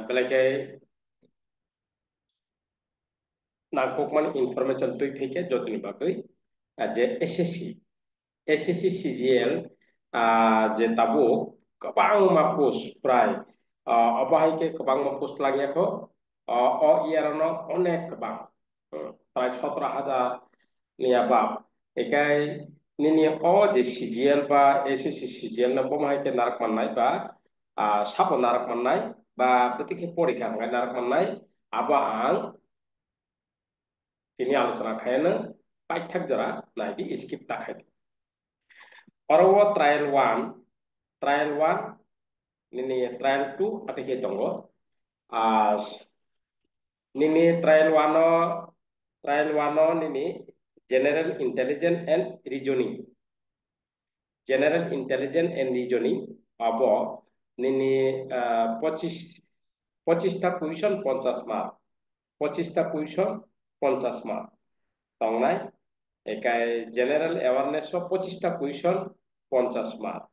belai nangkukman information tui phike jotni bagai je SSC CGL je tabo kabang ma post prai abahai ke kabang ma post lagi ko o iarano onek kabang prai 17,000 niya bab ekai nini o je CGL ba SSC CGL na bomahai ke narak manai ba sapo narak manai ba betike porikha ngai narak manai aba ang তিনি আলোচনা খায়না পাইথাক জরা নাইদি skip তাখাই অরব trial 1 নিনি trial 2 আতিকে দঙ্গ আস নিনি trial 1 নিনি general intelligence and reasoning অব নিনি 25টা question 50 mark 25টা question 50 mark তংনাই একাই জেনারেল অ্যাওয়ারনেস 25টা কুইশন 50 মার্ক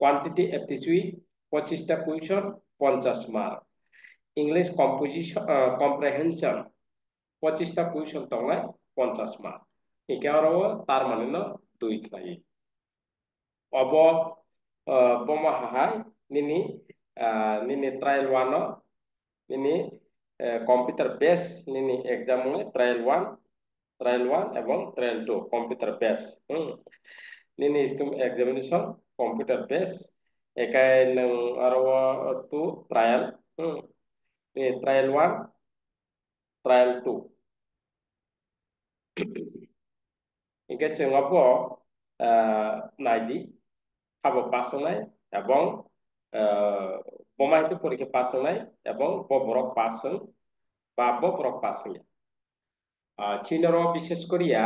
কোয়ান্টিটি অ্যাপটিটিউড 25টা question 50 mark English composition comprehension 25টা কুইশন তংনাই 50 মার্ক একারো তার মানে ন 2 ক্লাই অব বমা হাই নিনি ট্রায়াল 1 নিনি কম্পিউটার বেস নিনি এক্সাম ট্রায়াল 1 এবং trial 2 computer base nini iskum examination computer base ekai nang arawa tu trial ni trial 1 trial 2 ike chengapo naidi habo pasonai এবং বমাইতে পরীক্ষা পাসংনাই এবং ববরক পাসং বা ববরক পাসং চিনর বিশেষ করিয়া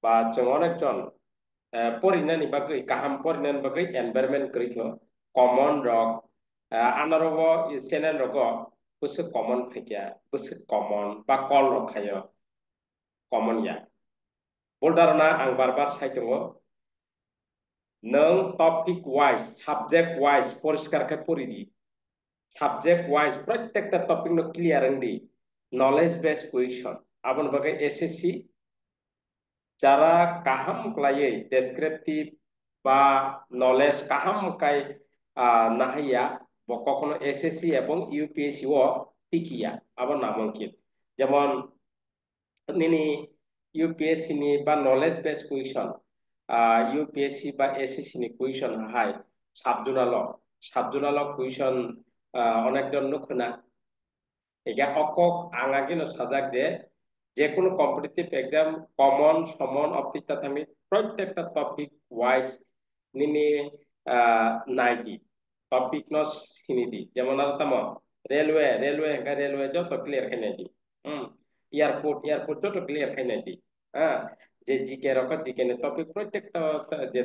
বা जों অনেকজন পরিণানি বাগৈ কাহাম পরিণানি বাগৈ এনভায়রনমেন্ট করিখো কমন রক আনারব চ্যানেল রগ বুসে কমন ফেকিয়া বুসে কমন বা কল রখায় কমন या बोल्डारना आं बार साइतंगो नों टपिक वाइज सब्जेक्ट वाइज परिष्कार के परिदि सब्जेक्ट वाइज प्रत्येकटा टपिक नो क्लियर अंदी नॉलेज बेस्ड क्वेश्चन आबन बागै एसएससी যারা কাহাম ক্লাইয়ে ডেসক্রিপটিভ বা নলেজ কাহাম কাই নাহাইয়া কখনো এসএসসি এবং ইউপিএসসি ও টিকিয়া আবার নামাঙ্কিত যেমন নিনি ইউপিএসসি নি বা নলেজ বেস কুইশন ইউপিএসসি বা এসএসসি নি কুইশন হাই সাবজুনাল কুইশন অনেকজন নখনা এগা অকক আঙাগিনো সাজাক যে কোনো কম্পিটিটিভ এক্সাম কমন সমন অপটিকটা থামি প্রত্যেকটা টপিক ওয়াইজ নিনি নাইটি টপিক নস হিনিদি যেমন আর তাম রেলওয়ে যত ক্লিয়ার খাইনাইদি এয়ারপোর্ট যত ক্লিয়ার খাইনাইদি হ্যাঁ যে জিকে রক জিকে নে টপিক প্রত্যেকটা যে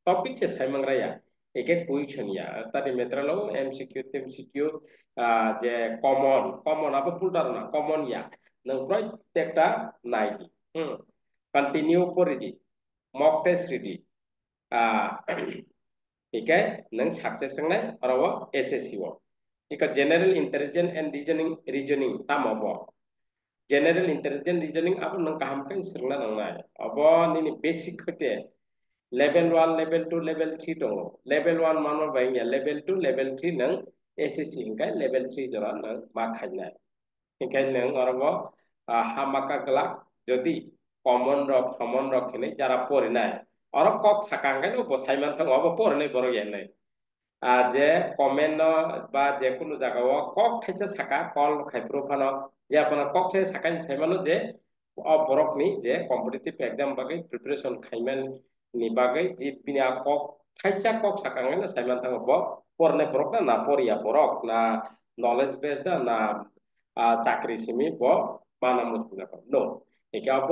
টপিক যে সাইমাংরায়া একে কুইশনিয়া স্টাডি মেটেরিয়াল এমসিকিউ টেমসিকিউ যে কমন আবার পুলটার না common yeah nang proyekta naidi continue poridi mock test ready ikai nang success ngai arawa SSC wo ika general intelligence and reasoning tamobo general intelligence reasoning apa nang kaham kan sirna nang nai abo nini basic khote level 1 level 2 level 3 dong level 1 mano baingya level 2 level 3 nang SSC ikai level 3 jora nang ma khainai ikai nang arawa হামাকা গলা যদি common rock খেনে যারা পড়ে নাই আর cock থাকাঙ্গাই বসাইমান থাকা of পড়ে নাই বড় জ্ঞান নাই যে কমেন্ট বা যে কোনো জায়গাও কক খাইছে সাকা কল খাইপ্রো ফানো যে আপনার কক খাইছে সাকাই খাইমানো যে বরকনি যে কম্পিটিটিভ এক্সাম বাগৈ প্রিপারেশন খাইমান নি বাগৈ যে বিনা কক খাইছা কক সাকাঙ্গাই না সাইমান থাকা পড়নে বরক না পড়িয়া বরক না নলেজ বেসড না চাকরি সিমি mana mutuna no একে অব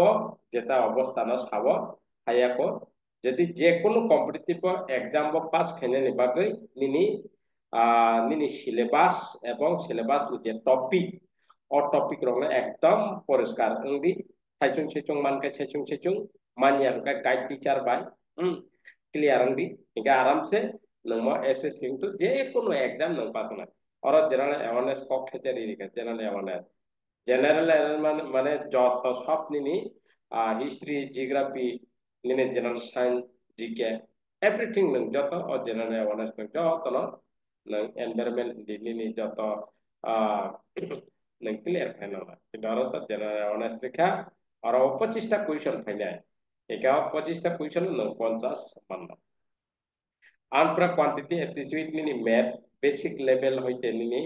যেটা অবস্থান সাব হায়াকো যদি যে কোনো কম্পিটিটিভ এক্সাম পাস খাইনে নিবাগৈ নিনি সিলেবাস এবং সিলেবাস যে টপিক টপিক রঙে একদম পরিষ্কার ওংদি সাইচুং মানকে সাইচুং মানিয়া গাইড টিচার বাই ক্লিয়ার ওংদি একে আরামসে nang mo SSC tu je কোনো exam nang pass na oro general awareness kok khete ri ka general awareness মানে মানে যত সব নিনি হিস্ট্রি জিওগ্রাফি নিনে জেনারেল সায়েন্স জিকে এভরিথিং নং যত ও জেনারেল অ্যাওয়ারনেস নং যত নং এনভায়রনমেন্ট নিনি যত nang clear khaina na কিন্তু তো জেনারেল অ্যাওয়ারনেস লেখা আর 25টা কোয়েশ্চন ফাইনাই একা 25টা কোয়েশ্চন নং 50 মাননা আনপ্রা কোয়ান্টিটি এপ্টিটিউড নিনি ম্যাথ বেসিক লেভেল হইতে নিনি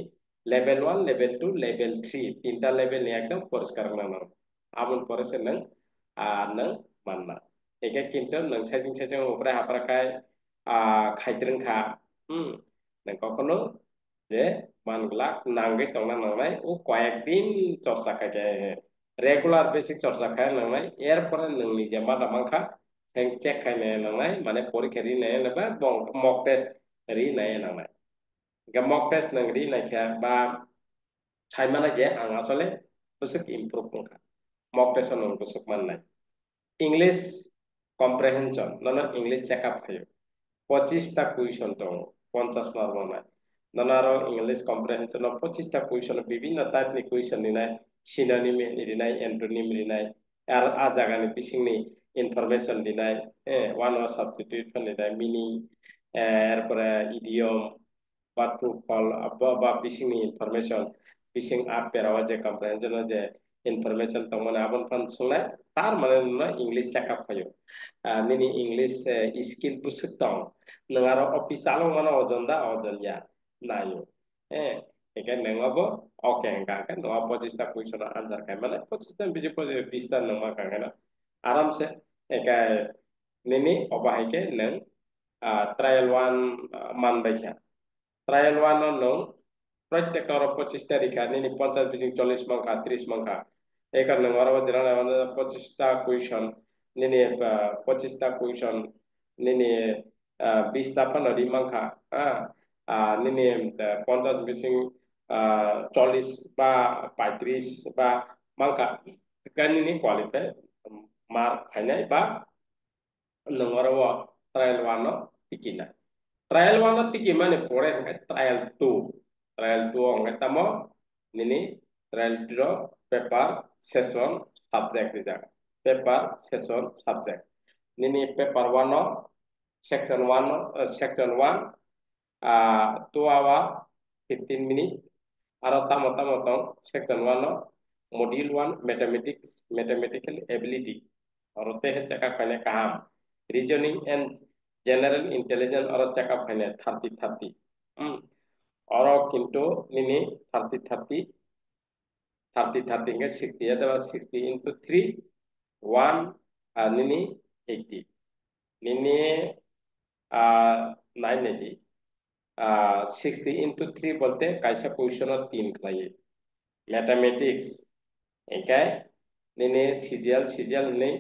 level 1 level 2 level 3 তিনটা লেভেল নিয়ে একদম পরিষ্কার বানানো আমন পরেছে নং নং মাননা একে কিন্তু নং সাইজিং সাইজিং উপরে হাপরাকায় খাইত্রিংখা নং কখনো যে মানগুলা নাঙ্গै টংনা নাंनाय ও কয়েকদিন চর্চা খাইতে রেগুলার বেসিক চর্চা খাই নাंनाय এরপরে নংনি যে মাদা মাংখা চেক খাইনে নাंनाय মানে পরীক্ষা রি নাय বা মক টেস্ট রি নাय নাंनाय মক টেস্ট নং রি নাইখা বা সাইমানা যে আং আসলে বসুক ইমপ্রুভ নংখা মক টেস্ট নং বসুক মাননাय ইংলিশ কম্প্রিহেনশন নন ইংলিশ চেকআপ খাयो 25টা কুইশন দं 50 মার্ক মানাय ননারো ইংলিশ কম্প্রিহেনশন 25টা কুইশন বিভিন্ন টাইপনি কুইশন নিনাय সিনোনিম রিনাय এন্টোনিম রিনাय আর আ জায়গানি বিসিংনি ইনফরমেশন দিনাय ওয়ান ওয়ার্ড সাবস্টিটিউট নিনাय মিনিং এরপরে ইডিয়ম বা ট্রু ফল বা বিসিংনি ইনফরমেশন বিসিং আপ পেরাওয়া যে কম্প্রিহেনশন যে ইনফরমেশন তমনে আবন ফান সুনাय তার মানে না ইংলিশ চেকআপ খাयो nini English skill busuk dong nengaro office along mana ojonda ojonja nayo ikan nengabo oke enggak kan no posista kuisona answer kan mana posista biji posista nengma kan aram se eka nini obahike neng trial one man baikha trial one no প্রত্যেকটা 25টা রেখা নিনি 50 বিজিং 40 মাঙ্কা 30 মাঙ্কা এই কারণে ওরা দিনা আমাদের 25টা question নিনি 25টা question নিনি 20টা পানরি মাঙ্কা নিনি 50 বিজিং 40 বা 35 বা মাঙ্কা কানিনি qualify mark ফাইনাই বা nangarawa trial 1 tikina trial 1 tiki mane pore hangkai trial 2 trial 2 hangkai tamo nini trial 2 paper session subject dija paper session subject nini paper 1 section 1 section 1 2 hour 15 minute aro tamo tamo tong section 1 module 1 mathematics mathematical ability aro te he seka kane kaham reasoning and general intelligence or check up haine 30 30 or kintu nini 30 30 30 30 nge 60 ada 60 into 3 1 nini 80 nini 980 60 into 3 bolte kaisa position 3 khlai mathematics একাই নিনে সিজিয়াল সিজিয়াল নেই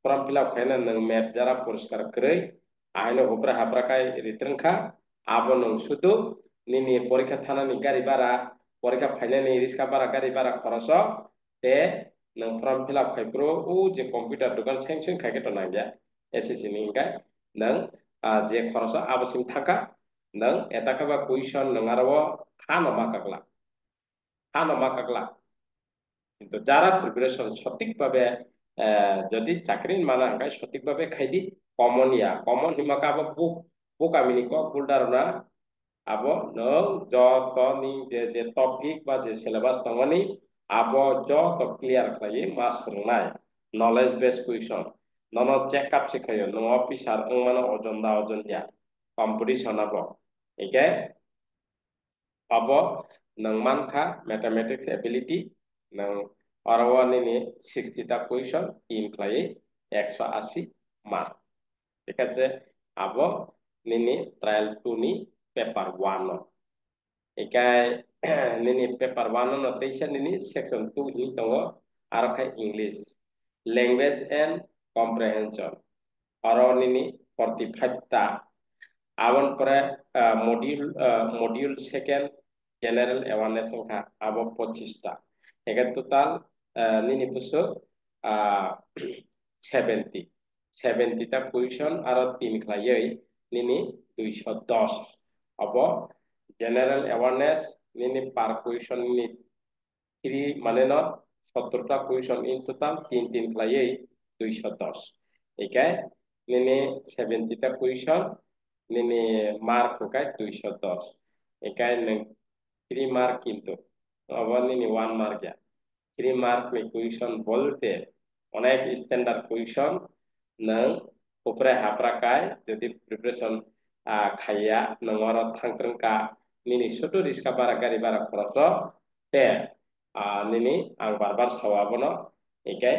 form fill up খাইনা নং map যারা পরিষ্কার করে আইনো হোপরা হাবরাকাই রিত্রেনখা আবো নং শুধু নিনি পরীক্ষা থানানি গাড়ি ভাড়া পরীক্ষা ফাইনানি রিস্কা ভাড়া গাড়ি ভাড়া খরচ তে নং ফর্ম ফিল আপ খাইপ্রো ও যে কম্পিউটার দোকান সেংসং খাইকে তো নাঙ্গিয়া এসএসসি নি ইনকাই নং যে খরচ আবসিম থাকা নং এটাকাবা কুইশন নং আরো খানো মাকাকলা কিন্তু যারা প্রিপারেশন সঠিকভাবে যদি চাকরির মানা হাঙ্কায় সঠিকভাবে খাইদি কমন কমন হিমাকা আবো বুক আমি নিকো বুলদারনা আবো নং যত নি যে টপিক বা যে সিলেবাস দংনি আবো যত ক্লিয়ার খাই মাস রংনাই নলেজ বেস কুইশন নন চেক আপ শিখাयो নো অফিসার মানে অজন্দা অজন্দিয়া কম্পিটিশন আবো একে abo nang manka mathematics ability nang arawa ni 60টা কুইশন তিন ক্লাই 180 মার্ক ঠিক আছে abo nini trial 2 ni paper 1 ekai nini paper 1 no teisa nini section 2 ni tongo aro kai english language and comprehension aro nini 45 ta abon pore module second general awareness ka abo 25 ta ega total nini puso 70 70 ta question aro 3 khlaiei nini 210 abo general awareness nini par question ni 3 মানে no 17টা question in total 3 khlaiei 210 ekai nini 70টা question nini mark kai 210 ekai nang 3 mark কিন্তু abo nini 1 mark ya 3 mark ni question bolte অনেক standard question নং উপরে হাপ্রাকায় যদি preparation খাইয়া নংর থাংত্রংকা নিনি ছোট রিস্কা বারা গাড়ি বারা খরচ তে নিনি আং বারবার সাওয়াবনো একাই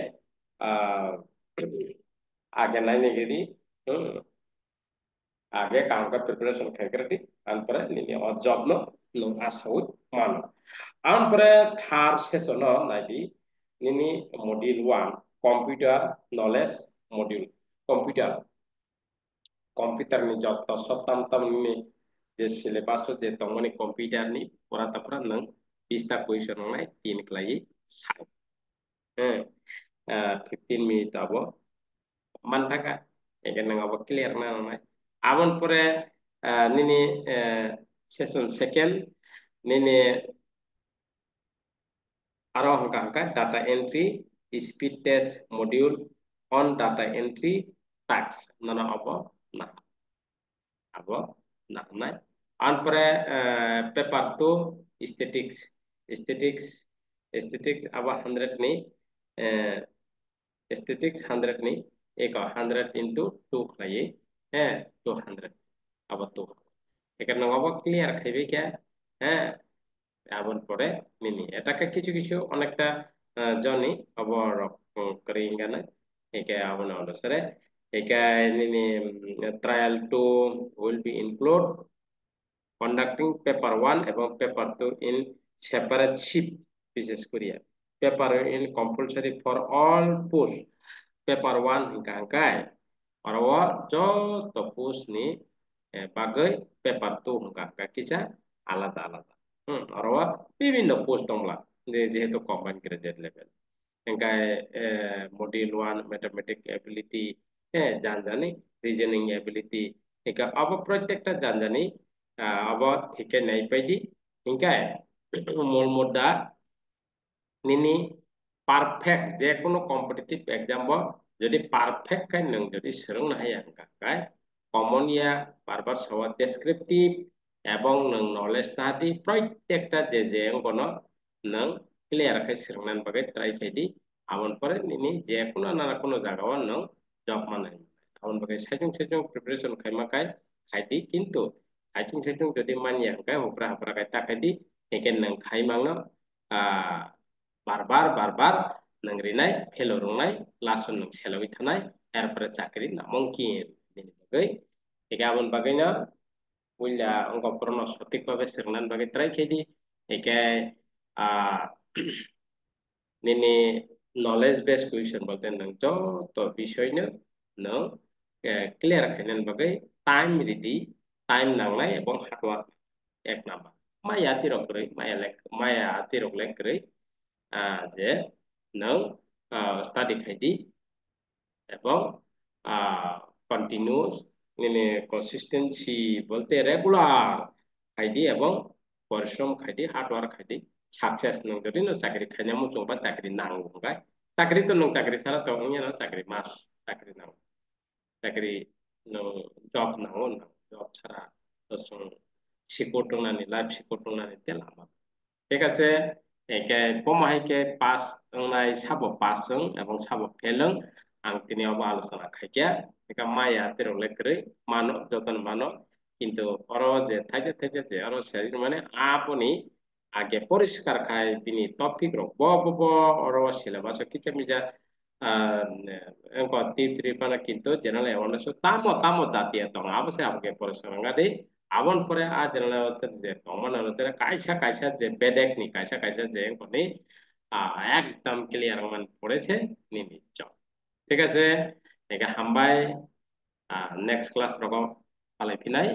আগে নাইনি গেদি আগে কামকা প্রিপারেশন খাইগ্রেদি আনপরে নিনি অজবনো নং আসাউত মানো আনপরে থার session নাইদি nini module 1 computer knowledge module computer ni jotta sotam tam ni je syllabus je tongoni computer ni pora tapra nang 20 ta question ngai 3 klai sai 15 minute abo mantaka egen nang abo clear na ngai abon pore nini session second nini aro hangka data entry speed test module on data entry tax nana abo na anpre paper 2 statistics abo 100 ni statistics 100 ni ek 100 into 2 khlai 200 abo 2 ekan abo clear khaibe kya abon pore nini etake কিছু কিছু অনেকটা Johnny আবার করিঙ্গানা একে abon অনুসারে একে nini trial 2 will be include conducting paper 1 এবং paper 2 in separate shift বিশেষ করিয়া paper in compulsory for all post paper 1 hingkai arawa joto post ni bagai paper 2 hingkai kisa আলাদা আলাদা arawa বিভিন্ন পোস্ট তোমলা যেহেতু কম্বাইন গ্রাজুয়েট লেভেল এঙ্কাই module 1 mathematic ability জানজানি রিজনিং এবিলিটি একা আব প্রত্যেকটা জানজানি আব থেকে নাই পাইদি এঙ্কাই মোল মোডা নিনি পারফেক্ট যে কোনো কম্পিটিটিভ এক্সাম ব যদি পারফেক্ট কাই নং যদি সরং হায়া কাই কমন ইয়া বারবার সওয়া ডেসক্রিপটিভ এবং নং নলেজ তাহাতি প্রত্যেকটা যে অঙ্কন নং ক্লিয়ার খাই সিরংনান বাগে ট্রাই খাইদি আমন পরে নিনি যে কোনো না কোনো জায়গাও নং জব মানাই আমন বাগে সাইজং প্রিপারেশন খাইমাকাই খাইদি কিন্তু সাইজং যদি মানিয়া কাই হপরা হপরা কাই তাকাইদি একেন নং খাইমাংনো বারবার নং রিনাই ফেলো রংনাই লাস্ট নং সেলাবি থানাই এরপরে চাকরি না মঙ্কিন নিনি বাগে একে আমন বাগেনা ulla engko prono sotik babe sirnan bagi try kedi eke nini knowledge based question bolte nang jo to বিষয় no clear khainen bagai time ridi time nangnai ebong hardwork ek number maya tirok rei maya tirok lek rei je nang study khaidi ebong continuous ini consistency বলতে regular খাইদি এবং পরিশ্রম খাইদি hard work খাইদি success নং যদি no চাকরি খাইনা মুচং বা চাকরি নাঙ্গো গায় চাকরি তো নং চাকরি ছাড়া তো অন্য না চাকরি মাস চাকরি নাও চাকরি নো জব নাও না জব ছাড়া তো সিকিউর নানি লাইফ সিকিউর নানি তেলামা ঠিক আছে একে পমাহাইকে পাস নাই সাবো পাসং এবং সাবো ফেলং আং তিনি অব আলোচনা খাইকিয়া একা মায়া তেরলে করে মানো যতন মানো কিন্তু অর যে থাইতে যে অর শরীর মানে আপনি আগে পরিষ্কার খাই তিনি টপিক র ব অর সিলেবাস কিছে মিজা engko ti pana কিন্তু জেনারেল অ্যাওয়ারনেস তামো জাতীয় তং আবসে আবগে পরিষ্কার দে abon pore a general যে কমন অনুসারে কাইসা যে বেডেক নি কাইসা যে কোনি একদম ক্লিয়ার মান পড়েছে নিনি চল ঠিক আছে একা হামবাই নেক্সট ক্লাস রকম পালাই ফিনাই